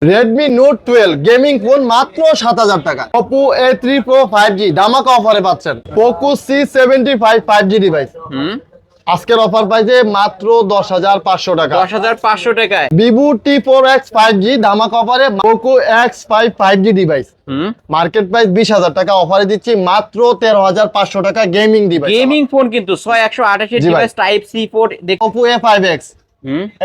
Redmi Note 12 gaming phone মাত্র 7000 টাকা। Oppo A3 Pro 5G ধামাকা অফারে পাচ্ছেন। Poco C75 5G ডিভাইস আজকের অফার পাইছে মাত্র 10500 টাকা। 10500 টাকায় Vivo T4X 5G ধামাকা অফারে Poco X5 5G device market price 20000 টাকা অফারে দিচ্ছি মাত্র 13500 টাকা গেমিং ডিভাইস। গেমিং ফোন কিন্তু 6128 জি ভাই। Device type C port Oppo A5X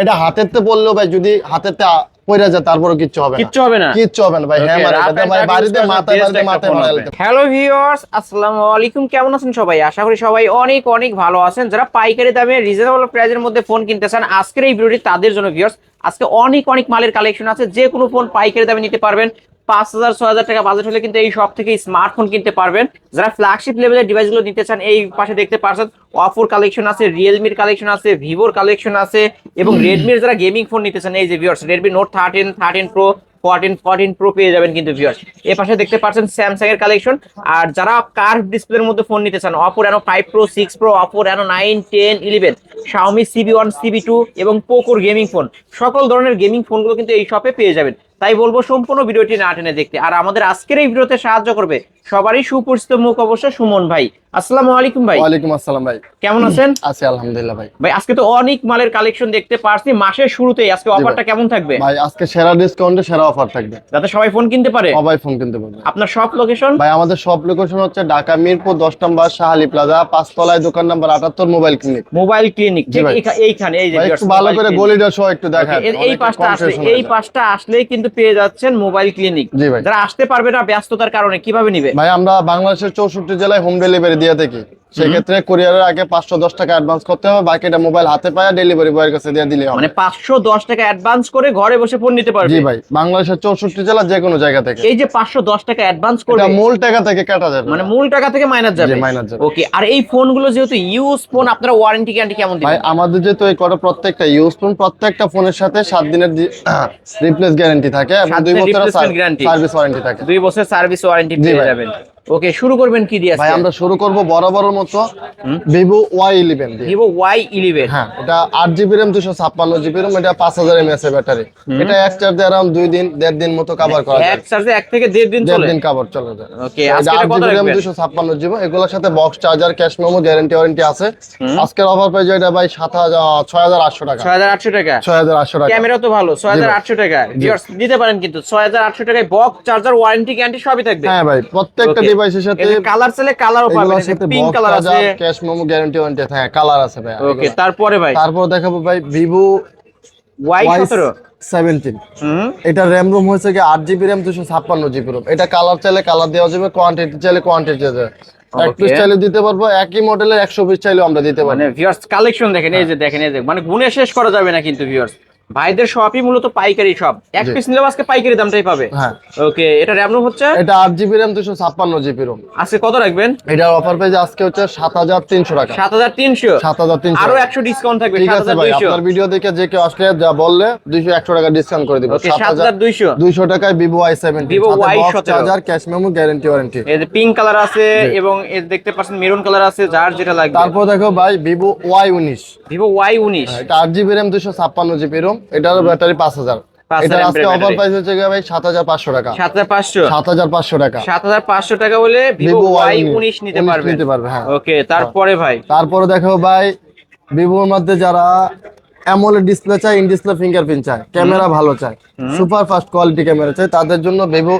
এটা হাতেতে পড়লেও ভাই যদি হাতেতে পড়ে যায় তারপরে কিচ্ছু হবে না। কিচ্ছু হবে না। কিচ্ছু হবে না ভাই। হ্যাঁ মানে এটা ভাই বাড়িতে মাথায় মারাইতে। হ্যালো ভিউয়ার্স, আসসালামু আলাইকুম। কেমন আছেন সবাই? আশা করি সবাই অনেক অনেক ভালো আছেন। যারা পাইকারি দামে রিজনেবল প্রাইসের মধ্যে ফোন কিনতে চান, আজকের এই ভিডিওটি তাদের জন্য ভিউয়ার্স। আজকে অনেক অনেক মালের কালেকশন আছে, যে কোনো ফোন পাইকারি দামে নিতে পারবেন। 5000-6000 টাকা বাজেট হলে কিন্তু এই সব থেকে স্মার্টফোন কিনতে পারবেন। যারা ফ্ল্যাগশিপ লেভেলের ডিভাইসগুলো নিতে চান, এই পাশে দেখতে পাচ্ছেন অপোর কালেকশন আছে, রিয়েলমির কালেকশন আছে, ভিভোর কালেকশন আছে এবং রেডমির যারা গেমিং ফোন নিতে চান, এই যে viewers Redmi note 13 pro 14 pro পেয়ে যাবেন কিন্তু ভিউয়ার্স। এই পাশে দেখতে পাচ্ছেন স্যামসাং এর কালেকশন। আর যারা কার্ভ ডিসপ্লের মধ্যে ফোন নিতে চান, Oppo Reno 5 Pro 6 Pro, Oppo Reno 9 10 11, Xiaomi CB1 CB2 এবং পোকোর গেমিং ফোন, সকল ধরনের গেমিং ফোনগুলো কিন্তু এই শপে পেয়ে যাবেন। তাই বলবো সম্পূর্ণ ভিডিওটি না টেনে দেখতে। আর আমাদের আজকের এই ভিডিওতে সাহায্য করবে সবারই সুপরিচিত মুখ অবশ্য সুমন ভাই। আসসালামু আলাইকুম ভাই। ওয়ালাইকুম আসসালাম ভাই। কেমন আছেন? আছি আলহামদুলিল্লাহ ভাই। ভাই আজকে তো অনেক মালের কালেকশন দেখতে পারছি, মাসের শুরুতেই আজকে অফারটা কেমন থাকবে? ভাই আজকে সেরা ডিসকাউন্টে সেরা অফার থাকবে, যাতে সবাই ফোন কিনতে পারে। সবাই ফোন কিনতে পারবে। আপনার সব লোকেশন? ভাই আমাদের সব লোকেশন হচ্ছে ঢাকা মিরপুর 10 নম্বর শাহালি প্লাজা 5 তলায় দোকান number 78 mobile clinic. Mobile clinic ঠিক এইখানে। এই যে ভাই একটু ভালো করে গলিটা সহ একটু দেখান। এই পাঁচটা আসলেই কিন্তু পেয়ে যাচ্ছেন মোবাইল ক্লিনিক। জি ভাই। যারা আসতে পারবে না ব্যস্ততার কারণে, কিভাবে নিবে? ভাই আমরা বাংলাদেশের 64 জেলায় হোম ডেলিভারি দিয়ে থাকি। সেক্ষেত্রে কুরিয়ারের আগে 510 টাকা অ্যাডভান্স করতে হবে, বাকিটা মোবাইল হাতে পায় ডেলিভারি বয়ের কাছে দিয়ে দিলে হবে। মানে 510 টাকা অ্যাডভান্স করে ঘরে বসে ফোন নিতে পারবে? জি ভাই, বাংলাদেশের 64 জেলা যে কোনো জায়গা থেকে। এই যে 510 টাকা অ্যাডভান্স করবে, এটা মূল টাকা থেকে কাটা যাবে, মানে মূল টাকা থেকে মাইনাস যাবে। জি, মাইনাস যাবে। ওকে। আর এই ফোনগুলো যেহেতু ইউজ ফোন, আপনারা ওয়ারেন্টি গ্যারান্টি কেমন দিবেন? ভাই আমাদের যেহেতু এই কটা প্রত্যেকটা ইউজ ফোন, প্রত্যেকটা ফোনের সাথে 7 দিনের রিপ্লেস গ্যারান্টি থাকে এবং 2 বছরের সার্ভিস ওয়ারেন্টি থাকে। 2 বছর সার্ভিস ওয়ারেন্টি পেয়ে যাবেন। ওকে, শুরু করবেন কি দিয়ে? ভাই আমরা শুরু করব বরাবরের মতো Vivo Y11 দিয়ে। Vivo Y11। হ্যাঁ, এটা 8GB RAM 256GB RAM, এটা 5000 mAh এর ব্যাটারি। এটা এক চার্জে अराउंड 2 দিন 1.5 দিন মতো কভার করা যায়। এক চার্জে 1 থেকে 1.5 দিন চলে। 1.5 দিন কভার চলে যায়। ওকে, আজকে এটা কত 8GB RAM রাখবেন? 256GB, এগুলোর সাথে box charger, cash memo, guarantee warranty আছে। আজকের অফার প্রাইস এটা ভাই 6800 টাকা। 6800 টাকা। 6800 টাকা। ক্যামেরা তো ভালো। 6800 টাকা ভিউয়ার্স দিতে পারেন কিন্তু 6800 টাকায় বক্স চার্জার ওয়ারেন্টি গ্যারান্টি সবই থাকবে। হ্যাঁ ভাই, প্রত্যেকটা ডিভাইসের সাথে কালার চাইলে কালারও পাবেন, পিঙ্ক কালার আছে, ক্যাশ মেমো, গ্যারান্টি ওয়ারেন্টি, হ্যাঁ কালার আছে ভাই। ওকে। তারপরে ভাই তারপর দেখাবো ভাই Vivo Y17। এটা র্যাম রোম হয়েছে কি 8GB RAM 256GB ROM। এটা কালার চাইলে কালার দেওয়া যাবে, কোয়ান্টিটি চাইলে কোয়ান্টিটি দেওয়া যাবে। এক পিস চাইলে দিতে পারবো, একই মডেলের 100 পিস চাইলেও আমরা দিতে পারবো। মানে ভিউয়ার্স কালেকশন দেখেন, এই যে দেখেন, এই যে মানে গুণে শেষ করা যাবে না কিন্তু ভিউয়ার্স। ভাইদের শপই মূলত পাইকারি শপ, এক পিস নিলেও আজকে পাইকারি দামটাই পাবে। হ্যাঁ ওকে। এটা র্যাম রোম হচ্ছে, এটা 8GB RAM 256GB ROM। আজকে কত রাখবেন? এটার অফার প্রাইস আজকে হচ্ছে 7300 টাকা। 7300। 7300 আরো 100 ডিসকাউন্ট থাকবে। ঠিক আছে ভাই, 7200। আপনার ভিডিও দেখে যে কেউ আসলে যা বললে 200 টাকা ডিসকাউন্ট করে দিব। ওকে, 7200। 200 টাকায় Vivo Y17, Vivo Y17, charger, cash memo, guarantee warranty. এই যে পিঙ্ক কালার আছে এবং এই দেখতে পাচ্ছেন মেরুন কালার আছে, যার যেটা লাগবে। তারপর দেখো ভাই Vivo Y19। Vivo Y19 এটা 8GB RAM 256GB ROM, এটার ব্যাটারি 5000। 5000 এটা আজকে ব্যাটারি। অফার প্রাইস হচ্ছে ভাই 7500 টাকা। 7500। 7500 টাকা। 7500 টাকা হলে Vivo Y19 নিতে পারবে। হ্যাঁ। ওকে। তারপরে ভাই তারপরে দেখো ভাই Vivoর মধ্যে যারা অ্যামোলেড ডিসপ্লে চায়, ইন ডিসপ্লে ফিঙ্গারপ্রিন্ট চায়, ক্যামেরা ভালো চায়, সুপার ফাস্ট কোয়ালিটি ক্যামেরা চায়, তাদের জন্য Vivo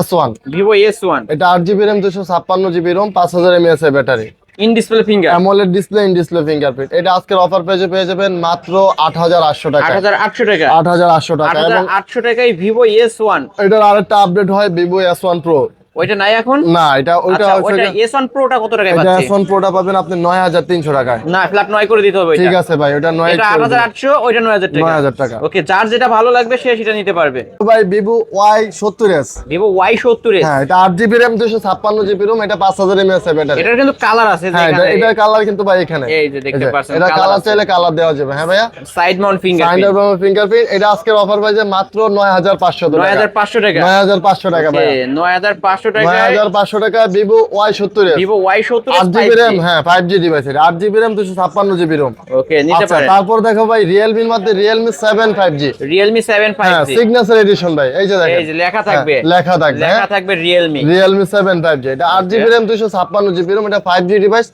S1। Vivo S1 এটা 8GB RAM 256GB ROM 5000 mAh এর battery, in display finger, AMOLED display, in display fingerprint. এটা আজকের অফার প্রাইসে পেয়ে যাবেন মাত্র 8800 টাকা। 8800 টাকা। 8800 টাকা। এবং 8800 টাকায় Vivo S1। এটার আরেকটা আপডেট হয় Vivo S1 Pro। ওইটা নাই এখন? না, এটা ওইটা ওইটা S1 Proটা কত টাকায় এটা পাচ্ছেন? S1 Proটা পাবেন আপনি 9300 টাকায়। না, ফ্ল্যাট 9 করে দিতে হবে এটা। ঠিক আছে ভাই, ওটা 9 এটা 8800, ওইটা 9000 টাকা। 9000 টাকা। ওকে, যার যেটা ভালো লাগবে সে সেটা নিতে পারবে। ভাই Vivo Y70s। Vivo Y70। হ্যাঁ, এটা 8GB RAM 256GB ROM, এটা 5000 mAh এর ব্যাটারি। এটার কিন্তু কালার আছে হ্যাঁ, এটা কালার কিন্তু ভাই এখানে এই যে দেখতে পাচ্ছেন, এটা কালার চাইলে কালার দেওয়া যাবে। হ্যাঁ ভাইয়া, side Mount fingerprint, side Mount fingerprint. এটা আজকের অফার প্রাইসে মাত্র 9500 টাকা। 9500 টাকা। 9500 টাকা ভাই। 9500 9,500 টাকা 9,500 টাকা Vivo Y70 Vivo Y70 8GB RAM, হ্যাঁ 5G device, 8GB RAM 256GB ROM। ওকে, নিতে পারেন। তারপর দেখো ভাই Realme এর মধ্যে Realme 7 5G, Realme 7 হ্যাঁ 5G, সিগনেচার এডিশন ভাই, এই যে দেখেন এই যে লেখা থাকবে, লেখা থাকবে, লেখা থাকবে Realme। Realme 7 5G, এটা 8GB RAM 256GB ROM, এটা 5G device,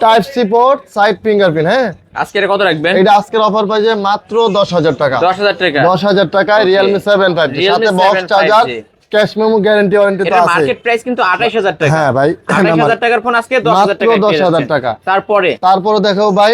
type C port, side fingerprint. হ্যাঁ আজকে কত রাখবেন? এটা আজকের অফার পাইছে মাত্র 10,000 টাকা। 10,000 টাকা, 10,000 টাকায় Realme 7 5G, Realme সাথে box 7 charger, 5G। Cash memo, guarantee warranty তো এটার আছে। মার্কেট প্রাইস কিন্তু 28,000 টাকা। হ্যাঁ ভাই, 28,000 টাকার ফোন আজকে 10,000 টাকা, মাত্র 10,000 টাকা। তারপরে দেখো ভাই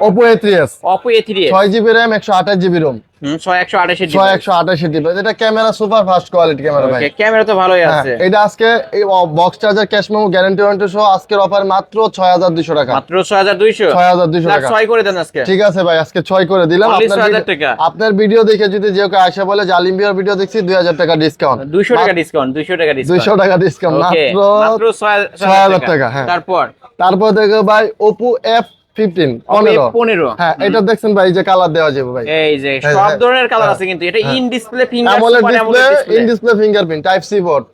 Oppo A3s, Oppo A3s 6GB RAM 128GB ROM, 128 128 device, এটা camera super fast quality camera ভাই। ওকে, ক্যামেরা তো ভালোই হ্যাঁ, আছে। এটা আজকে এই box charger, cash memo, guarantee warranty সহ আজকের অফার মাত্র 6,200 টাকা। মাত্র 6,200, 6,200 টাকা। 6 করে দেন আজকে। ঠিক আছে ভাই, আজকে 6 করে দিলাম। Only 6,000 টাকা। আপনার ভিডিও দেখে যদি যে কেউ আয়সা বলে যে আলিম ভাইয়ের ভিডিও দেখছি, 2,000 টাকা ডিসকাউন্ট, 200 টাকা ডিসকাউন্ট, 200 টাকা ডিসকাউন্ট, 200 টাকা ডিসকাউন্ট, ওকে, মাত্র 6,000 টাকা। হ্যাঁ, তারপর দেখো ভাই Oppo F15 15। হ্যাঁ, এটা দেখছেন ভাই, যে কালার দেওয়া যাবে ভাই, এই যে সব ধরনের কালার আছে, কিন্তু এটা in display finger, AMOLED display, in display fingerprint, type C port.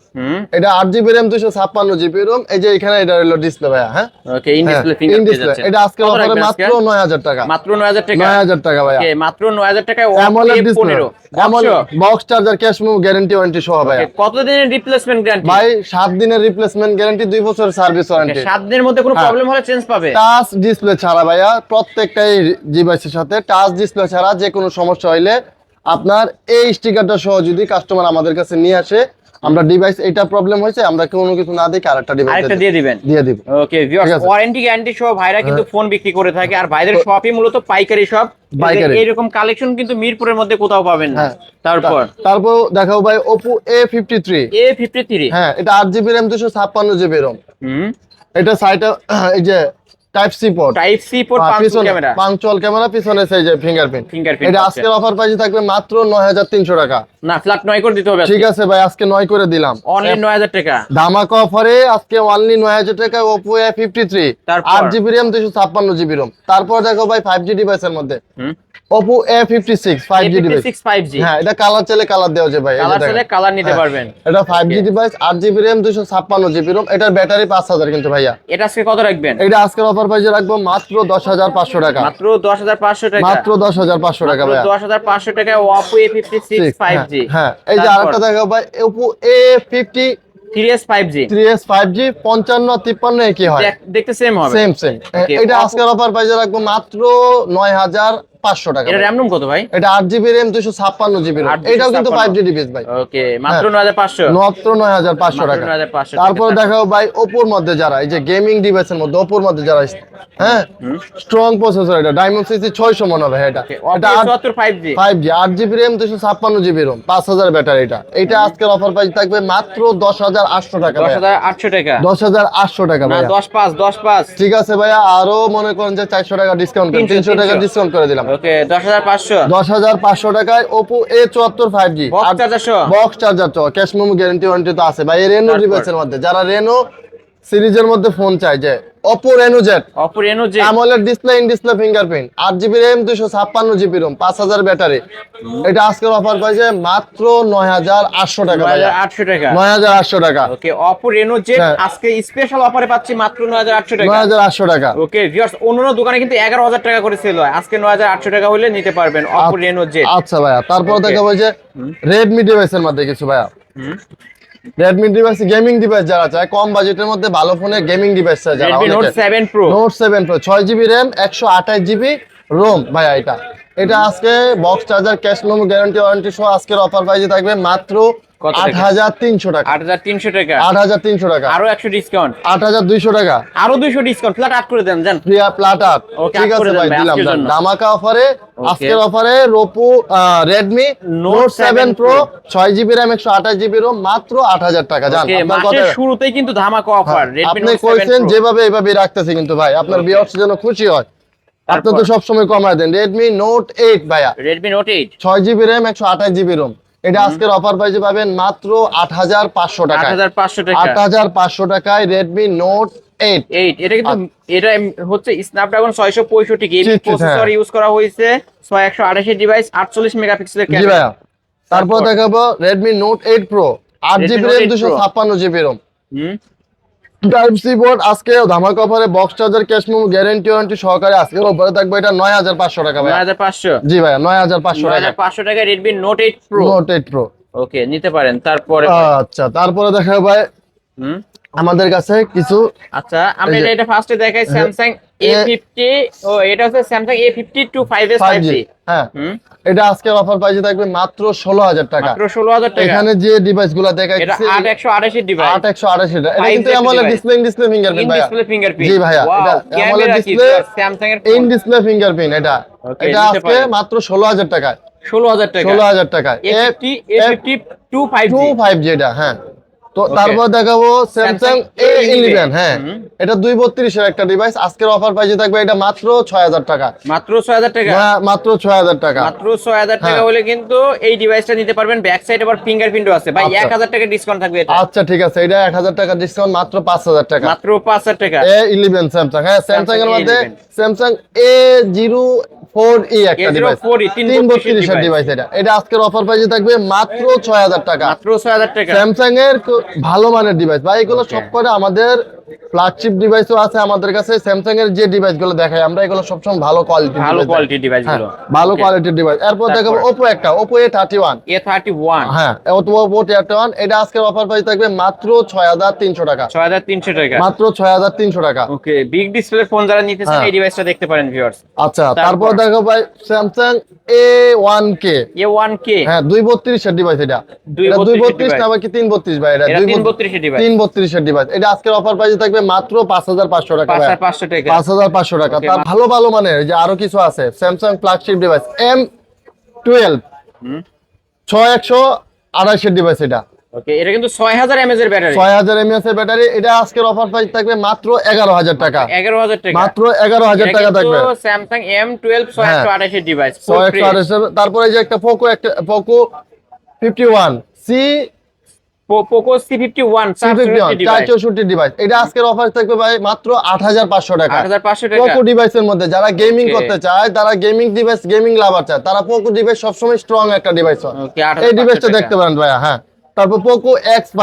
এটা 8GB RAM 256GB ROM, এই যে এখানে এটা হলো ডিসপ্লে ভাই। হ্যাঁ, okay, in display in finger display, এটা আজকে অফারে মাত্র 9,000 টাকা। মাত্র 9,000 টাকা, 9,000 টাকা ভাই। ওকে, মাত্র 9,000 টাকায় AMOLED display, F15 AMOLED box charger, cash memo, guarantee warranty সহ ভাই। কত দিনের রিপ্লেসমেন্ট গ্যারান্টি? ভাই 7 দিনের রিপ্লেসমেন্ট গ্যারান্টি, 2 বছরের সার্ভিস ওয়ারেন্টি। 7 দিনের মধ্যে কোনো প্রবলেম হলে চেঞ্জ পাবে। টাচ ডিসপ্লে ছাড়া ভাইয়া, প্রত্যেকটাই ডিভাইসের সাথে টাচ ডিসপ্লে ছাড়া যে কোনো সমস্যা হইলে আপনার এই স্টিকারটা সহ যদি কাস্টমার আমাদের কাছে নিয়ে আসে, আমরা ডিভাইস এটা প্রবলেম হয়েছে, আমরা কোনো কিছু না দেখে আরেকটা ডিভাইস দিয়ে দিবেন, দিয়ে দিব। ওকে ভিউয়ার্স, ওয়ারেন্টি গ্যারান্টি সহ ভাইরা কিন্তু ফোন বিক্রি করে থাকে, আর ভাইদের শপই মূলত পাইকারি শপ। এইরকম কালেকশন কিন্তু মিরপুরের মধ্যে কোথাও পাবেন না। তারপর দেখাও ভাই Oppo A53। হ্যাঁ, এটা 8GB RAM 256GB ROM। এটা সাইডে এই যে টাইপ সি পোর্ট, পাঞ্চুয়াল ক্যামেরা, পিছনে সেই যে ফিঙ্গারপ্রিন্ট। এটা আজকের অফার প্রাইস থাকবে মাত্র 9,300 টাকা। না, ফ্ল্যাট 9 করে দিতে হবে। ঠিক আছে ভাই, আজকে 9 করে দিলাম, অনলি 9,000 টাকা ধামাকা অফারে আজকে অনলি 9,000 টাকা Oppo A53, 8GB RAM 256GB ROM। তারপর দেখো ভাই 5G ডিভাইসের মধ্যে Oppo A56 5G ডিভাইস। হ্যাঁ, এটা কালার চাইলে কালার দেওয়া যাবে ভাই, কালার চাইলে কালার নিতে পারবেন। এটা 5G device, 8GB RAM 256GB ROM, এটার ব্যাটারি 5,000 কিন্তু ভাইয়া। এটা আজকে কত রাখবেন? এটা আজকের অফার প্রাইসে রাখবো মাত্র 10,500 টাকা। মাত্র 10,500 টাকা, মাত্র 10,500 টাকা ভাইয়া। 10,500 টাকায় Oppo A56 5G। হ্যাঁ, এই যে আরেকটা দেখো ভাই Oppo A50 3s 5G 5G 55 53 একই হয়, দেখতে সেম হবে, সেম। এটা আজকের অফার প্রাইসে রাখবো মাত্র 9,500 টাকা। এটা RAM ROM কত ভাই? এটা 8GB RAM 256GB ROM, এটাও কিন্তু 5G ডিভাইস ভাই। ওকে, মাত্র 9,500, মাত্র 9,500 টাকা। তারপর দেখাও ভাই Oppo মধ্যে যারা এই যে গেমিং ডিভাইসের মধ্যে Oppo মধ্যে যারা, হ্যাঁ স্ট্রং প্রসেসর, এটা Dimensity 600 মনে হবে। এটা 5G 8GB RAM 256GB ROM, 5,000 battery. এটা আজকের অফার প্রাইস থাকবে মাত্র 10,800 টাকা। 10,800 টাকা, 10,800 টাকা ভাই। 10,500। ঠিক আছে ভাইয়া, আরো মনে করেন যে 400 টাকা ডিসকাউন্ট করে 300 টাকা ডিসকাউন্ট করে দিলাম। ওকে, 10,500। 10,500 টাকায় Oppo A74 5G, box charger তো, ক্যাশ মেমো, গ্যারান্টি ওয়ারেন্টি তো আছে ভাই। রেনো ডিভাইসের মধ্যে যারা রেনো সিরিজের মধ্যে ফোন চাই, যে Oppo Reno Z, AMOLED display, in display fingerprint, 8GB RAM 256GB ROM, 5,000 battery. এটা আজকের অফার পাইছে মাত্র 9,800 টাকা। 9,800 টাকা, 9,800 টাকা। ওকে, Oppo Reno Z আজকে স্পেশাল অফারে পাচ্ছি মাত্র 9,800 টাকা। 9,800 টাকা। ওকে ভিউয়ার্স, অন্যান্য দোকানে কিন্তু 11,000 টাকা করে সেল হয়, আজকে 9,800 টাকা হলে নিতে পারবেন Oppo Reno Z। আচ্ছা ভাইয়া, তারপর দেখা যায় যে Redmi ডিভাইসের মধ্যে কিছু ভাইয়া। Redmi ডিভাইস, গেমিং ডিভাইস যারা চায়, কম বাজেটের মধ্যে ভালো ফোনে গেমিং ডিভাইস চায় যারা, Redmi Note 7 Pro, Note 7 Pro 6GB RAM 128GB ROM ভাইয়া। এটা আজকে box charger, cash memo, guarantee warranty সহ আজকের অফার প্রাইসে থাকবে মাত্র 8,300 টাকা। 8,300 টাকা, 8,300 টাকা, আরো 100 ডিসকাউন্ট, 8,200 টাকা, আরো 200 ডিসকাউন্ট, ফ্ল্যাট 8 করে দেন জান, ফ্ল্যাট 8। ঠিক আছে ভাই, দিলাম ধামাকা অফারে। আজকের অফারে Redmi Note 7 Pro 6GB RAM 128GB ROM মাত্র 8,000 টাকা। জান, আপনার কথা শুরুতেই কিন্তু ধামাকা অফার। Redmi আপনি কইছেন যেভাবে এইভাবে রাখতেছি কিন্তু ভাই, আপনার ভিউয়ার্স যেন খুশি হয়, আপনি তো সব সময় কমায় দেন। Redmi Note 8 ভাইয়া, Redmi Note 8 6GB RAM 128GB ROM, এটা আজকের অফার প্রাইসে পাবেন মাত্র 8,500 টাকা। 8,500 টাকা, 8,500 টাকায় Redmi Note 8। এটা কিন্তু এটা হচ্ছে Snapdragon 665 গেমিং প্রসেসর ইউজ করা হয়েছে, 128 ডিভাইস, 48 মেগাপিক্সেলের ক্যামেরা। তারপর দেখাবো Redmi Note 8 Pro 8GB RAM 256GB ROM। হুম, টাইপ সি বোর্ড আজকে ধামাকা অফারে box charger cash memo guarantee warranty সহকারে আজকের অফারে থাকবে এটা 9500 টাকা ভাই। 9500। জি ভাই 9500 টাকা। 9500 টাকা Redmi Note 8 Pro। Note 8 pro. Okay, নিতে পারেন। তারপরে আচ্ছা তারপরে দেখাবো ভাই হুম, আমাদের কাছে কিছু আচ্ছা আমরা এটা ফার্স্টে দেখাই Samsung A50। ও এটা হচ্ছে Samsung A52 5S 5G। হ্যাঁ হুম, এটা আজকের অফার প্রাইসে থাকবে মাত্র 16000 টাকা। মাত্র 16000 টাকা। এখানে যে ডিভাইসগুলো এটা দেখাইছি 8128 ডিভাইস। 8128 এটা কিন্তু 5Z AMOLED device। Display fingerprint in ভাইয়া। Display fingerprint. জি ভাইয়া এটা AMOLED ডিসপ্লে Samsung এর ইন ডিসপ্লে ফিঙ্গারপ্রিন্ট এটা। Okay, এটা নিতে আজকে পারেন। মাত্র 16000 টাকা। 16000 টাকা। 16000 টাকা। A52 5G। 5G এটা হ্যাঁ। তো Okay. তারপর দেখাবো Samsung A11 হ্যাঁ। হুম। এটা 232 এর একটা ডিভাইস আজকের অফার প্রাইসে থাকবে এটা মাত্র 6000 টাকা। মাত্র 6000 টাকা। মাত্র 6000 টাকা। মাত্র 6000 টাকা হ্যাঁ। হলে কিন্তু এই ডিভাইসটা নিতে পারবেন। ব্যাক সাইড আবার ফিঙ্গারপ্রিন্টও আছে ভাই। আচ্ছা। 1000 টাকা ডিসকাউন্ট থাকবে এটা। আচ্ছা ঠিক আছে এটা 1000 টাকা ডিসকাউন্ট মাত্র 5000 টাকা। মাত্র 5000 টাকা। A11 স্যামসাং হ্যাঁ স্যামসাং এর মধ্যে A11 স্যামসাং A04e একটা ডিভাইস A04e 332 এর ডিভাইস এটা আজকের অফার প্রাইসে থাকবে মাত্র 6000 টাকা। মাত্র 6000 টাকা। স্যামসাং এর ভালো মানের ডিভাইস ভাই এগুলো সব করে আমাদের ফ্ল্যাগশিপ ডিভাইসও আছে আমাদের কাছে। স্যামসাং এর যে ডিভাইসগুলো দেখাই আমরা এগুলো সবসময় ভালো কোয়ালিটির ভালো কোয়ালিটির ডিভাইসগুলো। ভালো কোয়ালিটির ডিভাইস। এরপর দেখাবো Oppo একটা Oppo A31 A31। হ্যাঁ Oppo A31 এটা আজকের অফার প্রাইস থাকবে মাত্র 6300 টাকা। 6300 টাকা। মাত্র 6300 টাকা। ওকে, বিগ ডিসপ্লে ফোন যারা নিতে চান হ্যাঁ। এই ডিভাইসটা দেখতে পারেন ভিউয়ার্স। আচ্ছা তারপর দেখো ভাই স্যামসাং A1K A1K। হ্যাঁ 232 এর ডিভাইস এটা। 232 না বাকি 332 ভাই এটা 332 এর ডিভাইস। 332 এর ডিভাইস এটা আজকের অফার প্রাইসে থাকবে মাত্র 5500 টাকা ভাই। 5500 টাকা। 5500 টাকা। Okay, তার ভালো ভালো মানের যে আরো কিছু আছে স্যামসাং ফ্ল্যাগশিপ ডিভাইস M12 হুম, 6128 এর ডিভাইস এটা। ওকে, এটা কিন্তু 6000 mAh এর ব্যাটারি। 6000 mAh এর ব্যাটারি এটা আজকের অফার প্রাইস থাকবে মাত্র 11000 টাকা। 11000 টাকা। মাত্র 11000 টাকা থাকবে। Samsung M12 6128 এর ডিভাইস। 128 তারপরে যে একটা Poco 51 C Poco C51 464 device এটা আজকের অফার থাকবে ভাই মাত্র 8500 টাকা। 8500 টাকা। পোকো ডিভাইসের মধ্যে যারা গেমিং Okay. করতে চায় তারা গেমিং ডিভাইস গেমিং লাভার চায় তারা পোকো ডিভাইস সবসময় স্ট্রং একটা ডিভাইস হয়। Okay, 8500 এই ডিভাইসটা টাকা। দেখতে পারেন ভাইয়া হ্যাঁ। তারপর Poco X5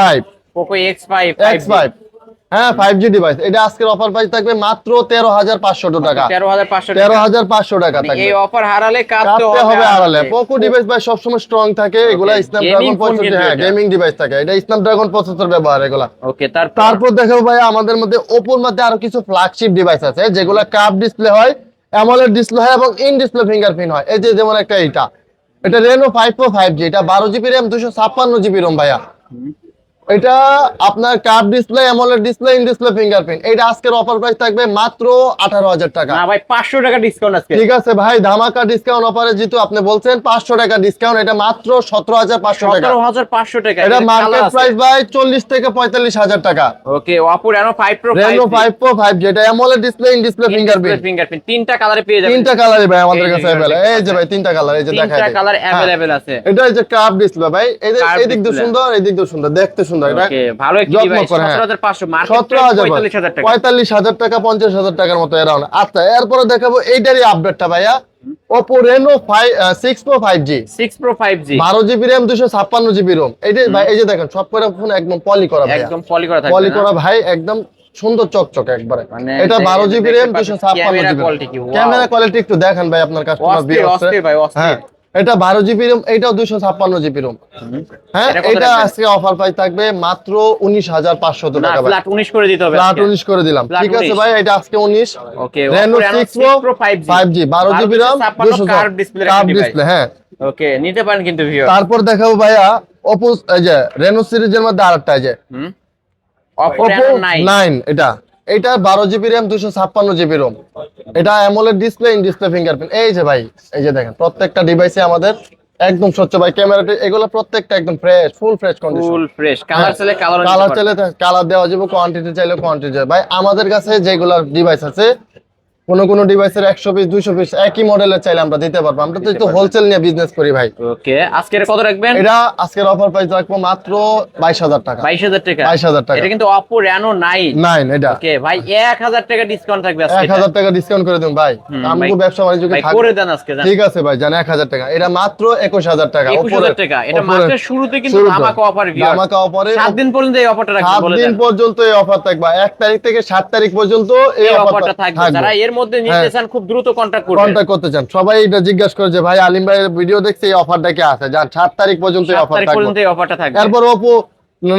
Poco X5 X5 হ্যাঁ 5G ডিভাইস এটা আজকের অফার প্রাইস থাকবে মাত্র 13500 টাকা। 13500 টাকা। 13500 টাকা থাকবে। এই অফার হারালে কাটতে হবে আড়ালে। পোকো ডিভাইস ভাই সবসময় স্ট্রং থাকে এগুলা স্ন্যাপড্রাগন Gaming phone প্রসেসর কিন্তু হ্যাঁ এটা। গেমিং ডিভাইস থাকে এটা স্ন্যাপড্রাগন প্রসেসর ব্যবহার এগুলা। ওকে, তারপর দেখাবো ভাই আমাদের মধ্যে ওপোর মধ্যে আরো কিছু ফ্ল্যাগশিপ ডিভাইস আছে যেগুলো কার্ভ ডিসপ্লে হয় অ্যামোলেড ডিসপ্লে হয় এবং ইন ডিসপ্লে ফিঙ্গারপ্রিন্ট হয়। এই যে যেমন একটা এটা Reno 5 Pro 5G এটা 12GB RAM 256GB ROM ভাইয়া। এটা আপনার curve display AMOLED display in display fingerprint এটা আজকের অফার প্রাইস থাকবে মাত্র 18000 টাকা। না ভাই 500 টাকা ডিসকাউন্ট আজকে। ঠিক আছে ভাই ধামাকা ডিসকাউন্ট অফারে যেহেতু আপনি বলছেন 500 টাকা ডিসকাউন্ট এটা মাত্র 17500 টাকা। 17500 টাকা। এটা মার্কেট প্রাইস ভাই 40 থেকে 45000 টাকা। ওকে, Oppo Reno 5 Pro 5G। Reno 5 Pro 5G এটা AMOLED display in display fingerprint fingerprint তিনটা কালারে পেয়ে যাবেন। তিনটা কালারই ভাই আমাদের এই কাছে যে अवेलेबल এই যে ভাই তিনটা কালার এই যে দেখাই তিনটা কালার अवेलेबल আছে। এটা এই যে কার্ভ ডিসপ্লে ভাই এই যে Curved এই দিক দিয়ে display। সুন্দর এই দিক দিয়ে সুন্দর দেখতে সুন্দর এটা ওকে, ভালো একটি যত্ন ডিভাইস। করে, হ্যাঁ। 17500 মার্কেট 17000 45000 টাকা। 45000 টাকা 50000 টাকার মতো এরাউন্ড। আচ্ছা এরপরে দেখাবো এইটারই আপডেটটা ভাইয়া Oppo Reno 6 Pro 5G 6 Pro 5G 12GB RAM 256GB ROM এই যে ভাই এই যে দেখেন সব কটা ফোন একদম পলি করা ভাই একদম পলি করা থাকবে। পলি করা ভাই একদম সুন্দর চকচকে একবারে। মানে এটা 12GB RAM দেখতে পাচ্ছেন, ক্যামেরা 256GB quality কি, wow। ক্যামেরা কোয়ালিটি একটু দেখেন ভাই আপনার কাস্টমার অস্থির ভাই, অস্থির। হ্যাঁ এটা 12GB RAM এটাও 256GB ROM হ্যাঁ এটা কত এটা রাখবেন? আজকে অফার প্রাইস থাকবে মাত্র 19500 না, টাকা ভাই। ফ্ল্যাট 19 করে দিতে হবে। ফ্ল্যাট আজকে। 19 করে দিলাম Flat ঠিক আছে 19 ভাই এটা আজকে 19 ওকে, Reno Oppo Reno 6 6 Pro Pro 5G 5G 12GB RAM 256 curve display curve display হ্যাঁ। ওকে, নিতে পারেন কিন্তু ভিউয়ার। তারপর দেখাবো ভাইয়া Oppo এই যে Reno সিরিজের মধ্যে আরেকটা এই যে হুম, Oppo Oppo Reno 9 9 এটা 12GB RAM 256GB ROM এটা AMOLED display in display fingerprint এই যে ভাই এই যে দেখেন প্রত্যেকটা ডিভাইসে আমাদের একদম স্বচ্ছ ভাই ক্যামেরাটা এগুলো প্রত্যেকটা একদম fresh full fresh condition full fresh. Colour চাইলে কালার কালার চাইলে কালার দেওয়া যাবে কোয়ান্টিটি চাইলে কোয়ান্টিটি ভাই আমাদের কাছে যেগুলো ডিভাইস আছে কোন ডিভাইসের 100 পিস 200 পিস একই মডেলের চাইলে আমরা দিতে পারবো। আমরা তো একটু হোলসেল নিয়ে বিজনেস করি ভাই। ওকে, আজকের কত রাখবেন? এটা আজকের অফার প্রাইস রাখবো মাত্র 22000 টাকা। 22000 টাকা। 22000 টাকা। এটা কিন্তু Oppo Reno 9 এটা। ওকে ভাই 1000 টাকা ডিসকাউন্ট থাকবে আজকে। 1000 টাকা ডিসকাউন্ট করে দিন ভাই। আমগো ব্যবসা বাণিজ্য ভাই করে দেন আজকে জান। ঠিক আছে ভাই, জান 1000 টাকা। এটা মাত্র 21000 টাকা। 21000 টাকা। এটা মাসের শুরুতে কিন্তু ধামাকা অফার ভিউ। ধামাকা অফারে 7 দিন পর্যন্ত এই অফারটা রাখবেন বলে 7 দিন পর্যন্ত এই অফার থাকবে। 1 তারিখ থেকে 7 তারিখ পর্যন্ত এই অফারটা থাকবে। যারা এর মধ্যে নিতে চান খুব দ্রুত কন্টাক্ট করতে চান। সবাই এটা জিজ্ঞাসা করে যে ভাই আলিম ভাইয়ের ভিডিও দেখছে এই অফারটা কি আছে, জান 7 তারিখ পর্যন্ত এই অফারটা থাকবে। এরপর Oppo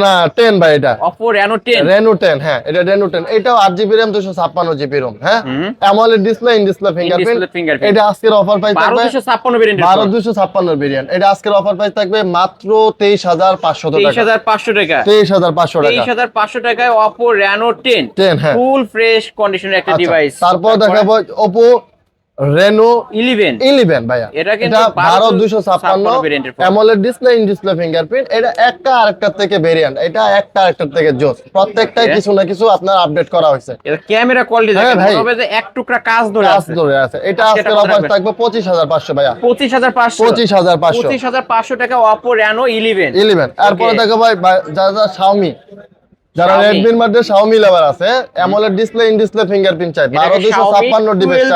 না 10 ভাই, এটা Oppo Reno 10 হ্যাঁ এটা Reno 10। এটাও 8GB RAM 256GB ROM। হ্যাঁ AMOLED display, in display fingerprint. এটা আজকের অফার প্রাইস থাকবে 12256 ভেরিয়েন্ট। 12256 ভেরিয়েন্ট। এটা আজকের অফার প্রাইস থাকবে মাত্র 23500 টাকা। 23500 টাকা। 23500 টাকা। 23500 টাকায় Oppo Reno 10 হ্যাঁ ফুল ফ্রেশ কন্ডিশনের একটা ডিভাইস। তারপর দেখাবো Oppo Reno 11 ভাইয়া। এটা কিন্তু 12256 AMOLED display, in display fingerprint. এটা একটা আরেকটার থেকে ভেরিয়েন্ট, এটা একটা আরেকটার থেকে জোস। প্রত্যেকটাই কিছু না কিছু আপনার আপডেট করা হয়েছে। এটা ক্যামেরা কোয়ালিটি দেখেন, মনে হবে যে এক টুকরা কাজ ধরে আছে। এটা আজকের অফার থাকবে 25500 ভাইয়া। 25500 25500 টাকা Oppo Reno 11। এরপরে দেখো ভাই যারা Xiaomi, যারা Redmi এর মধ্যে Xiaomi লাভার আছে, AMOLED display, in display fingerprint চাই 12256 ডিভাইস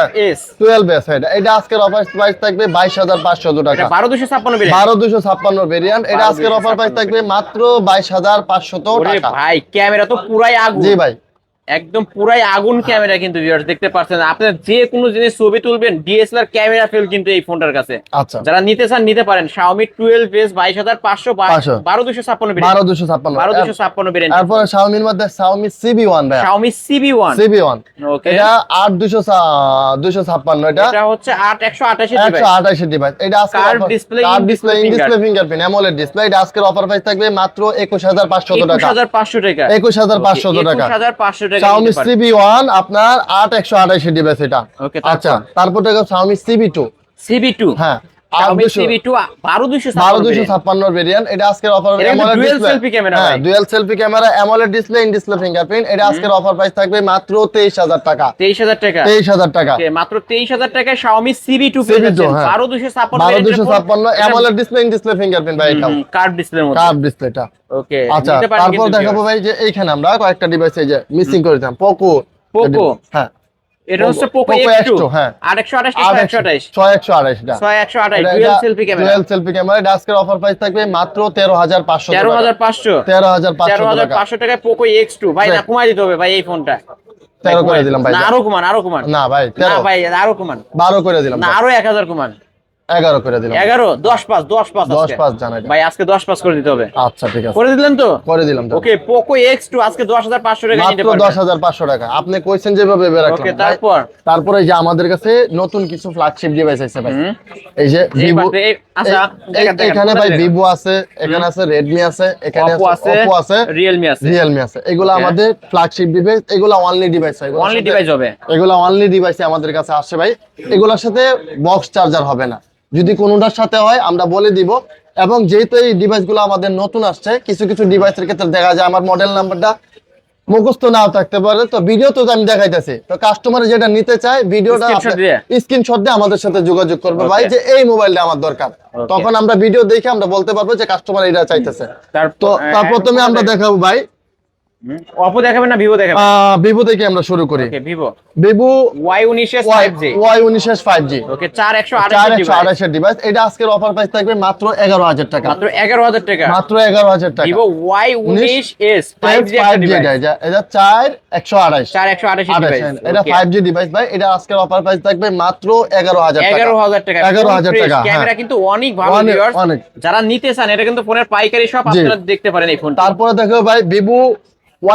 12S। এটা আজকের অফার প্রাইস থাকবে 22500 টাকা। 12256 ভেরিয়েন্ট। এটা আজকের অফার প্রাইস থাকবে মাত্র 22500 টাকা। ভাই ক্যামেরা তো পুরাই আগুন। জি ভাই, একদম পুরাই আগুন ক্যামেরা কিন্তু ভিউয়ার্স দেখতে পাচ্ছেন। আপনারা যে কোনো জিনিস ছবি তুলবেন DSLR ক্যামেরা ফেল কিন্তু এই ফোনটার কাছে। আচ্ছা, যারা নিতে চান নিতে পারেন। Xiaomi 12S 22500 12256 variant. তারপর Xiaomi এর মধ্যে Xiaomi CB1 ভাই। Xiaomi CB1 ওকে, এটা 8256। এটা হচ্ছে 8128 ডিভাইস। 128 ডিভাইস। এটা আজকে curve display, in display fingerprint AMOLED display. এটা আজকের অফার প্রাইস থাকবে মাত্র 21500 টাকা। 21500 টাকা। 21500 টাকা। 21500 টাকা। Xiaomi CB1 আপনার 8128 ডিভাইস এটা। ওকে, আচ্ছা, তারপর দেখো Xiaomi CB2। হ্যাঁ Xiaomi CB2 12256 ভেরিয়েন্ট। এটা আজকের offer AMOLED dual selfie camera. হ্যাঁ dual selfie camera, AMOLED display, in display fingerprint. এটা আজকের অফার প্রাইস থাকবে মাত্র 23000 টাকা। 23000 টাকা। 23000 টাকা। ওকে, মাত্র 23000 টাকায় Xiaomi CB2 পেয়েছেন। 12256 AMOLED display, in display fingerprint ভাই। এটাও কার্ভ ডিসপ্লের মধ্যে। কার্ভ ডিসপ্লেটা। ওকে, আচ্ছা, তারপর দেখাবো ভাই যে এইখানে আমরা কয়েকটা ডিভাইস এই যে মিসিং করে দিলাম। Poco। হ্যাঁ এটা হচ্ছে Poco X2। হ্যাঁ 828 6128 এটা 6128 dual selfie camera. Dual selfie camera. এটা আজকের অফার প্রাইস থাকবে মাত্র 13500 টাকা। 13500 টাকায় Poco X2 ভাই। না কমাই দিতে হবে ভাই এই ফোনটা। 13 করে দিলাম ভাই। না আরো কমান না ভাই 13 না ভাই আরো কমান। 12 করে দিলাম না আরো 1000 কমান। 11 করে দিলাম। 11 10 জানাই ভাই আজকে 10 করে দিতে হবে। আচ্ছা ঠিক আছে, করে দিলেন তো? করে দিলাম। ওকে, Poco X2 আজকে 10500 টাকা নিতে পারবেন। মাত্র 10500 টাকা। আপনি কইছেন যেভাবে রাখলাম। ওকে, তারপরে যে আমাদের কাছে নতুন কিছু ফ্ল্যাগশিপ ডিভাইস আছে ভাই। এই যে Vivo। আচ্ছা, এখানে ভাই Vivo আছে, এখানে আছে Redmi আছে, এখানে আছে Oppo আছে, Realme আছে। এগুলো আমাদের ফ্ল্যাগশিপ ডিভাইস। এগুলো অনলি ডিভাইস হয়। অনলি ডিভাইস হবে। এগুলো অনলি ডিভাইসে আমাদের কাছে আসছে ভাই। এগুলোর সাথে বক্স চার্জার হবে না। যদি কোনোটার সাথে হয় আমরা বলে দিব। এবং যেহেতু এই ডিভাইসগুলো আমাদের নতুন আসছে, কিছু কিছু ডিভাইসের ক্ষেত্রে দেখা যায় আমার মডেল নাম্বারটা মুখস্থ নাও থাকতে পারে, তো ভিডিও তো আমি দেখাইতেছি। তো কাস্টমার যেটা নিতে চায় ভিডিওটা স্ক্রিনশট দিয়ে আমাদের সাথে যোগাযোগ করবে ভাই যে এই মোবাইলটা আমার দরকার। তখন আমরা ভিডিও দেখে আমরা বলতে পারবো যে কাস্টমার এটা চাইতেছে। তো তার প্রথমে আমরা দেখাবো ভাই Oppo দেখাবেন না Vivo দেখাবেন? Vivo থেকে আমরা শুরু করি। ওকে, Vivo Y19s 5G। ওকে, 4128 ডিভাইস। এটা আজকের অফার প্রাইস থাকবে মাত্র 11000 টাকা। মাত্র 11000 টাকা। মাত্র 11000 টাকা। Vivo Y19s 5G এটা 4128 ডিভাইস। এটা 5G ডিভাইস ভাই। এটা আজকের অফার প্রাইস থাকবে মাত্র 11000 টাকা। 11000 টাকা। 11000 টাকা। ক্যামেরা কিন্তু অনেক ভালো ভিউয়ার্স। যারা নিতে চান এটা কিন্তু ফোনের পাইকারি শপ, আপনারা দেখতে পারেন এই ফোনটা। তারপরে দেখো ভাই Vivo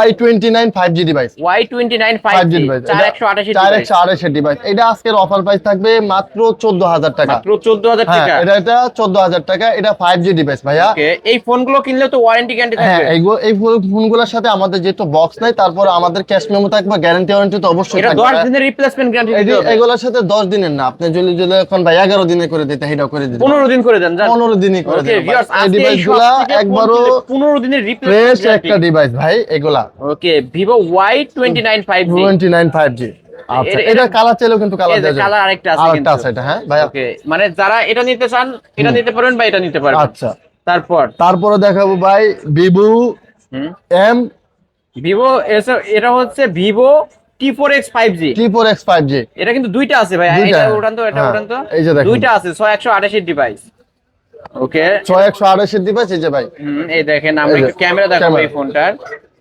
Y29 5G device. Y29 5G 4128 device. এটা আজকের অফার প্রাইস থাকবে মাত্র 14000 টাকা। মাত্র 14000 টাকা। এটা 14000 টাকা। এটা 5G ডিভাইস ভাইয়া। ওকে, এই ফোনগুলো কিনলে তো ওয়ারেন্টি গ্যারান্টি থাকবে? হ্যাঁ, এই ফোনগুলোর সাথে আমাদের যেহেতু বক্স নাই, তারপর আমাদের ক্যাশ মেমো থাকবে, গ্যারান্টি ওয়ারেন্টি তো অবশ্যই থাকবে। এটা 10 দিনের রিপ্লেসমেন্ট গ্যারান্টি দিতে হবে। এগুলোর সাথে 10 দিনের না, আপনি যদি এখন ভাই 11 দিনে করে দিতে এটাও করে দিতে। 15 দিন করে দেন। 15 দিনই করে দেন। ওকে ভিউয়ার্স, এই ডিভাইসগুলো একবারও 15 দিনের রিপ্লেসমেন্ট ফ্রেশ একটা ডিভাইস ভাই এগুলা। ওকে, Vivo Y29 5G। আচ্ছা এটা কালার চাইলেও কিন্তু কালার দেওয়া যাবে। কালার আরেকটা আছে আরেকটা আছে এটা, হ্যাঁ ভাই। ওকে, মানে যারা এটা নিতে চান এটা নিতে পারবেন বা এটা নিতে পারবেন। আচ্ছা তারপরে দেখাবো ভাই ভিভো এম ভিভো, এটা হচ্ছে Vivo T4X 5G। T4X 5G এটা কিন্তু দুইটা আছে ভাই, দুইটা, এটা উঠান তো, এটা হ্যাঁ, উঠান তো। এই যে দেখুন। দুইটা আছে 6128 এর ডিভাইস। ওকে 6128 এর ডিভাইস এই যে ভাই। এই দেখেন, আমরা এই যে, একটু ক্যামেরা দেখাবো ক্যামেরা। এই ফোনটার।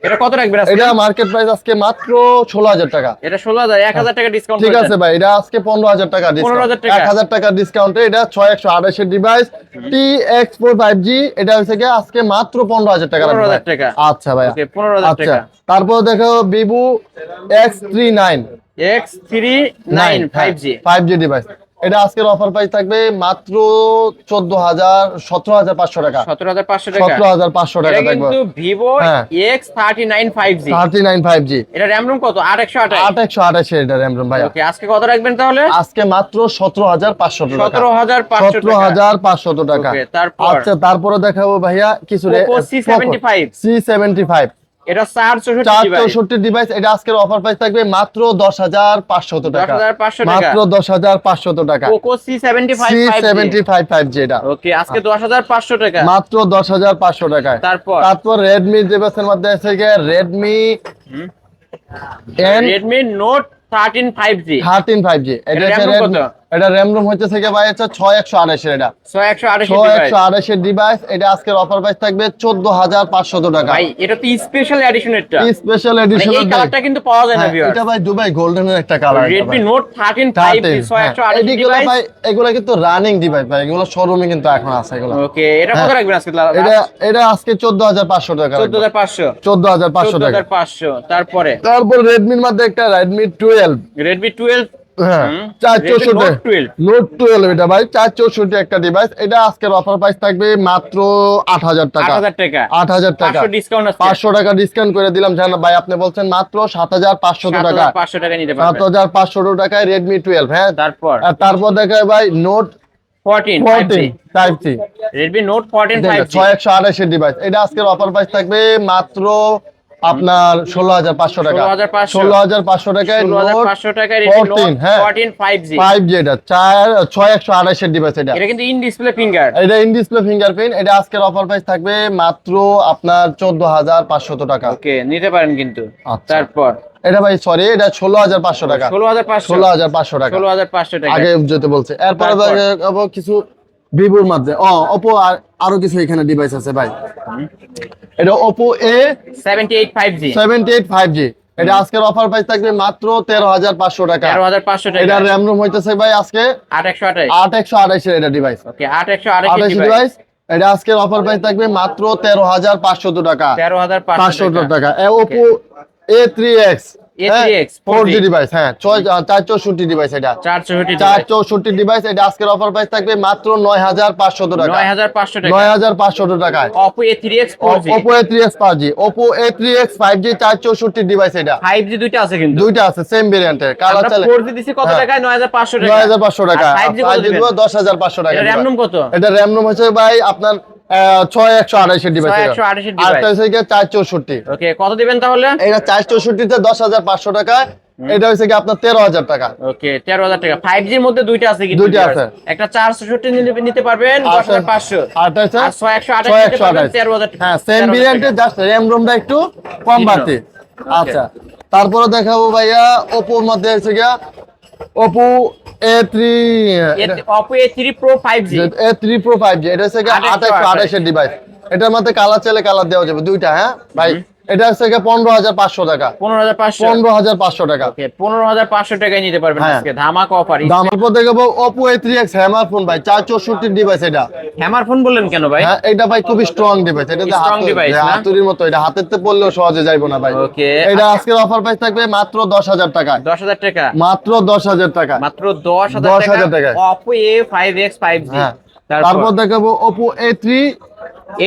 এটা কত রাখবেন আজকে? এটা মার্কেট প্রাইস আজকে মাত্র 16000 টাকা। এটা 16000, 1000 টাকা ডিসকাউন্ট ঠিক আছে ভাই, এটা আজকে 15000 টাকা ডিসকাউন্ট। 15000 টাকা। 1000 টাকা ডিসকাউন্টে এটা 6128 এর ডিভাইস TX4 5G, এটা হচ্ছে কি আজকে মাত্র 15000 টাকা রাখবো 15000 টাকা। আচ্ছা ভাই, ওকে 15000 আচ্ছা টাকা। তারপর দেখো Vivo X39 X39 5G। 5G device, এটা আজকের অফার প্রাইস থাকবে মাত্র 17500 টাকা। 17500 টাকা। 17500 টাকা এটা থাকবে। কিন্তু ভিভো হ্যাঁ। X39 5G। 39 5G এটা RAM ROM কত? 8128। 8128 এর এটা RAM ROM ভাই। ওকে, আজকে কত রাখবেন তাহলে? আজকে মাত্র 17500 টাকা। 17500 টাকা। 17500 টাকা। ওকে, তারপর? আচ্ছা তারপরে দেখাবো ভাইয়া কিছু Poco C75 C75 এটা 464 ডিভাইস। 464 ডিভাইস, এটা আজকের অফার প্রাইস থাকবে মাত্র 10500 টাকা। 10500 টাকা। মাত্র 10500 টাকা। Poco C75 5G। C75 5G এটা ওকে, আজকে 10500 টাকা। মাত্র 10500 টাকায়। তারপর Redmi ডিভাইসের মধ্যে আছে গিয়ে Redmi Redmi Note 13 5G। 13 5G, এটা RAM হচ্ছে ROM কত? এটা RAM ROM হইতেছে কি ভাই, এটা 6128 এর এটা 6128 ডিভাইস। 6128 এর ডিভাইস, এটা আজকের অফার প্রাইস থাকবে 14500 টাকা। ভাই এটা তো স্পেশাল এডিশন, এটা স্পেশাল মানে এডিশন এই কালারটা কিন্তু পাওয়া যায় না ভিউয়ার। এটা ভাই দুবাই গোল্ডেনের একটা কালার। Redmi Note 13 5G 6128 এগুলা ডিভাইস। ভাই এগুলা কিন্তু রানিং ডিভাইস ভাই, এগুলো শোরুমে কিন্তু এখন আছে এগুলো। ওকে, এটা কত রাখবেন আজকে? এটা আজকে 14500 টাকা। 14500। 14500 টাকা। 14500। তারপর Redmi-র মধ্যে একটা Redmi 12, Redmi 12, হ্যাঁ, Redmi Note 12। Note 12 এটা ভাই 464 একটা ডিভাইস, এটা আজকের অফার প্রাইস থাকবে মাত্র 8000 টাকা। 8000 টাকা। 8000 টাকা 500 ডিসকাউন্ট আছে। 500 টাকা ডিসকাউন্ট করে দিলাম জান ভাই, আপনি বলছেন মাত্র 7500 টাকা। 7500 টাকা নিতে পারবেন। 7500 টাকায় Redmi 12, হ্যাঁ। তারপর আর তারপর দেখায় ভাই Note 14 14 Type C, Redmi Note 14 5G। 6128 এর ডিভাইস, এটা আজকের অফার প্রাইস থাকবে মাত্র আপনার 16500 টাকা। 16500 টাকায় 16500 টাকায় Redmi Note 14, হ্যাঁ, 14 5G। 5G এটা 6128 এর ডিভাইস এটা। এটা কিন্তু ইন ডিসপ্লে ফিঙ্গার। এটা ইন ডিসপ্লে ফিঙ্গারপ্রিন্ট, এটা আজকের অফার প্রাইস থাকবে মাত্র আপনার 14500 টাকা। ওকে, নিতে পারেন কিন্তু। আচ্ছা। তারপর এটা ভাই সরি, এটা 16500 টাকা। 16500। 16500 টাকা। 16500 টাকা। আগে যেতে বলছে। এরপরে তারপর? দেখাবো কিছু ভিভোর মধ্যে Oppo আরো কিছু এখানে ডিভাইস আছে ভাই। এটা Oppo A78 5G। A78 5G, এটা আজকের অফার প্রাইস থাকবে মাত্র 13500 টাকা। 13500 টাকা। এটা RAM ROM হইতেছে ভাই আজকে 8128। 8128 এর এটা ডিভাইস। ওকে, 8128 28 ডিভাইস। ডিভাইস, এটা আজকের অফার প্রাইস থাকবে মাত্র 13500 টাকা। 13500 টাকা। Oppo A3X, A3X 4G device, হ্যাঁ, 464 ডিভাইস, এটা 464 ডিভাইস, এটা আজকের অফার প্রাইস থাকবে মাত্র 9500 টাকা। 9500 টাকা। 9500 টাকায় Oppo A3X 4G। Oppo A3X 5G, Oppo A3X 5G 464 device, এটা 5G দুইটা আছে কিন্তু। দুইটা আছে সেম ভেরিয়েন্টের, কালার আমরা চলে। 4G দিছি কত হ্যাঁ। টাকায়? 9500 টাকা। 9500 টাকা। 5G কত দিবেন? 10500 টাকা। এটা RAM ROM কত? এটা RAM ROM হচ্ছে ভাই আপনার 6128 এর ডিভাইস। 6128 এর আর ডিভাইস। হচ্ছে 464। ওকে, কত দিবেন তাহলে? এটা 464 তে 10500 টাকা, এটা হচ্ছে কি আপনার 13000 টাকা। ওকে, 13000 টাকা। 5G এর মধ্যে দুইটা আছে কিন্তু। দুইটা আছে। একটা 464 নিতে পারবেন 10500। আর এটা আর 6128 নিতে পারবেন 13000 টাকা। হ্যাঁ, সেম ভেরিয়েন্টে, জাস্ট RAM ROMটা একটু কম বাড়তি। আচ্ছা, তারপরে দেখাবো ভাইয়া Oppo-র মধ্যে হচ্ছে কি Oppo A3 Oppo A3 Pro 5G। A3 Pro 5G, এটা হচ্ছে কি 8128 এর ডিভাইস। এটার মধ্যে কালার চাইলে কালার দেওয়া যাবে দুইটা, হ্যাঁ ভাই। এটা হচ্ছে কি 15500 টাকা। 15500। 15500 টাকা। ওকে, 15500 টাকায় নিতে পারবেন হ্যাঁ। আজকে ধামাকা অফার। দাম পর দেখাবো Oppo A3X হ্যামার ফোন ভাই, 464 ডিভাইস এটা। হ্যামার ফোন বললেন কেন ভাই? হ্যাঁ, এটা ভাই খুবই স্ট্রং ডিভাইস, এটা Strong device না? হাতুড়ির মতো, এটা হাতেতে পড়লেও সহজে যাইবো না ভাই। ওকে, এটা আজকের অফার প্রাইস থাকবে মাত্র 10000 টাকা। 10000 টাকা। মাত্র 10000 টাকা। মাত্র 10000 10,000 টাকা। টাকায়। Oppo A5X 5G। হ্যাঁ, তারপর দেখাবো Oppo A3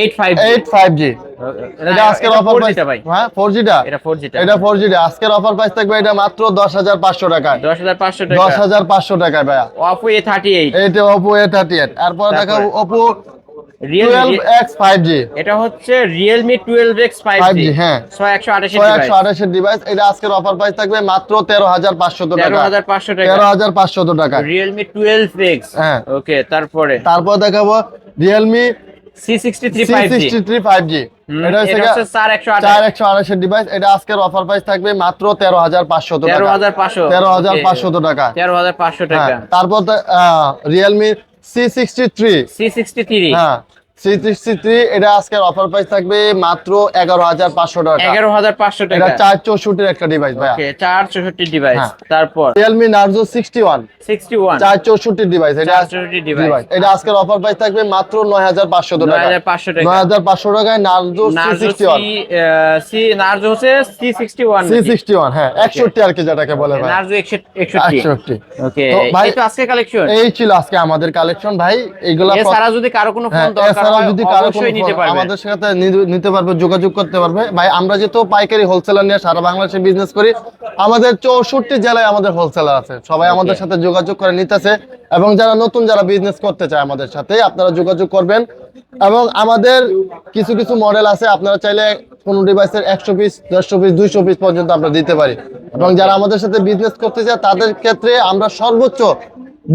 8 5G, এটা আজকের অফার প্রাইস ভাই। হ্যাঁ 4G টা, এটা 4G টা। এটা 4G টা আজকের অফার প্রাইস থাকবে এটা মাত্র 10500 টাকায়। 10500 টাকা। 10500 টাকায় ভাইয়া। Oppo A38। এটা Oppo A38। তারপর দেখাবো Oppo 12X 5G। এটা হচ্ছে Realme 12X 5G 5G, হ্যাঁ 6128 এর ডিভাইস। এটা আজকের অফার প্রাইস থাকবে মাত্র 13500 টাকা। 13500 টাকা 13500 টাকা। Realme 12X, হ্যাঁ। ওকে। তারপর দেখাবো Realme C63 5G। C63 5G। এটা হচ্ছে 4128 এর ডিভাইস। এটা আজকের অফার প্রাইস থাকবে মাত্র 13500 টাকা। 13500 টাকা। 13500 টাকা। তারপর Realme C63। হ্যাঁ C63, এটা আজকের অফার প্রাইস থাকবে মাত্র 11500 টাকা। 11500 টাকা। এটা 464 এর একটা ডিভাইস ভাইয়া। ওকে, 464 ডিভাইস। হ্যাঁ। তারপর Realme Narzo 61 61 464 ডিভাইস। এটা 464 ডিভাইস। এটা আজকের অফার প্রাইস থাকবে মাত্র 9500 টাকা। 9500 টাকা। 9500 টাকায় Narzo C61। নার্জো হচ্ছে C61। C61, হ্যাঁ 61 আর কি যেটাকে বলে ভাই। নার্জো 61। ওকে, তো ভাই এই তো আজকে কালেকশন। এই ছিল আজকে আমাদের কালেকশন ভাই। এইগুলা এছাড়া যদি কারো কোনো ফোন দরকার এছাড়াও হয় যদি কারো অবশ্যই নিতে পারবে। আমাদের সাথে নিতে পারবে, যোগাযোগ করতে পারবে ভাই। আমরা যেহেতু পাইকারি হোলসেলার নিয়ে সারা বাংলাদেশে বিজনেস করি, আমাদের 64 জেলায় আমাদের হোলসেলার আছে। সবাই আমাদের সাথে যোগাযোগ করে নিতেছে, এবং যারা নতুন যারা বিজনেস করতে চায় আমাদের সাথে আপনারা যোগাযোগ করবেন। এবং আমাদের কিছু কিছু মডেল আছে, আপনারা চাইলে কোন ডিভাইসের 100 পিস 150 পিস 200 পিস পর্যন্ত আমরা দিতে পারি। এবং যারা আমাদের সাথে বিজনেস করতে চায় তাদের ক্ষেত্রে আমরা সর্বোচ্চ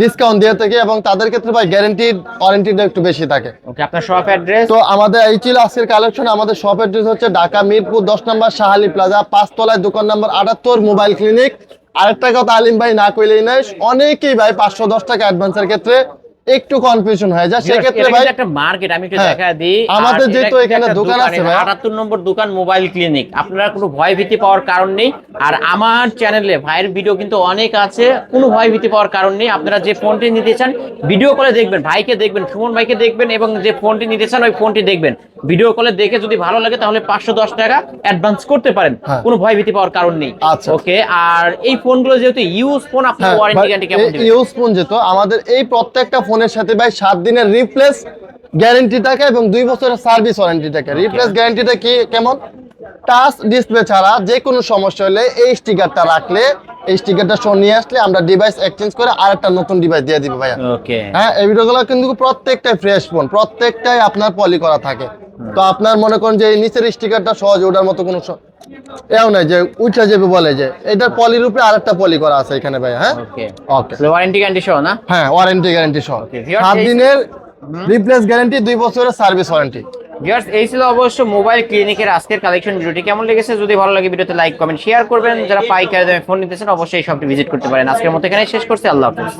ডিসকাউন্ট দিয়ে থাকি, এবং তাদের ক্ষেত্রে ভাই গ্যারান্টি ওয়ারেন্টিটা একটু বেশি থাকে। ওকে, আপনার শপ অ্যাড্রেস? তো আমাদের এই ছিল আজকের কালেকশন। আমাদের শপ অ্যাড্রেস হচ্ছে ঢাকা মিরপুর 10 নম্বর শাহালি প্লাজা 5 তলায়, দোকান নাম্বার 78, মোবাইল ক্লিনিক। আরেকটা কথা আলিম ভাই না কইলেই নাই, অনেকেই ভাই 510 টাকা অ্যাডভান্সের ক্ষেত্রে একটু কনফিউশন হয়ে যায়। সেক্ষেত্রে ভাই একটা মার্কেট আমি একটু দেখা দিই। আমাদের যেহেতু এখানে দোকান আছে ভাই, 78 নম্বর দোকান মোবাইল ক্লিনিক। আপনারা কোনো ভয় ভীতি পাওয়ার কারণ নেই। আর আমার চ্যানেলে ভাইয়ের ভিডিও কিন্তু অনেক আছে, কোনো ভয় ভীতি পাওয়ার কারণ নেই। আপনারা যে ফোনটি নিতে চান ভিডিও কলে দেখবেন, ভাইকে দেখবেন, সুমন ভাইকে দেখবেন, এবং যে ফোনটি নিতে চান ওই ফোনটি দেখবেন। ভিডিও কলে দেখে যদি ভালো লাগে তাহলে 510 টাকা অ্যাডভান্স করতে পারেন, কোনো ভয় ভীতি পাওয়ার কারণ নেই। ওকে, আর এই ফোনগুলো যেহেতু ইউজ ফোন, আপনার ওয়ারেন্টি গ্যারান্টি কেমন দিবেন? ইউজ ফোন যেহেতু আমাদের এই প্রত্যেকটা ফোনের সাথে ভাই 7 দিনের রিপ্লেস গ্যারান্টি থাকে এবং 2 বছরের সার্ভিস ওয়ারেন্টি থাকে। রিপ্লেস গ্যারান্টিটা কি কেমন? টাচ ডিসপ্লে ছাড়া যে কোনো সমস্যা হলে এই স্টিকারটা রাখলে, এই স্টিকারটা সহ নিয়ে আসলে আমরা ডিভাইস এক্সচেঞ্জ করে আরেকটা নতুন ডিভাইস দিয়ে দিব ভাইয়া। ওকে, হ্যাঁ, এই ভিডিওগুলো কিন্তু প্রত্যেকটাই ফ্রেশ ফোন, প্রত্যেকটাই আপনার পলি করা থাকে। তো আপনার মনে করেন যে এই নিচের স্টিকারটা সহজ ওঠার মতো কোনো এও নাই যে উঠা যাবে বলে যে এটার পলির উপরে আরেকটা পলি করা আছে এখানে ভাইয়া। হ্যাঁ, ওকে ওকে, ওয়ারেন্টি গ্যারান্টি সহ না? হ্যাঁ, ওয়ারেন্টি গ্যারান্টি সহ, viewers, 7 দিনের রিপ্লেস গ্যারান্টি, 2 বছরের সার্ভিস ওয়ারেন্টি। ভিউয়ার্স, এই ছিল অবশ্য মোবাইল ক্লিনিকের আজকের কালেকশন। ভিডিওটি কেমন লেগেছে যদি ভালো লাগে ভিডিওতে লাইক কমেন্ট শেয়ার করবেন। যারা পাইকারি দামে ফোন নিতেছেন অবশ্যই এই শপটি ভিজিট করতে পারেন। আজকের মতো এখানে শেষ করছি, আল্লাহ হাফেজ।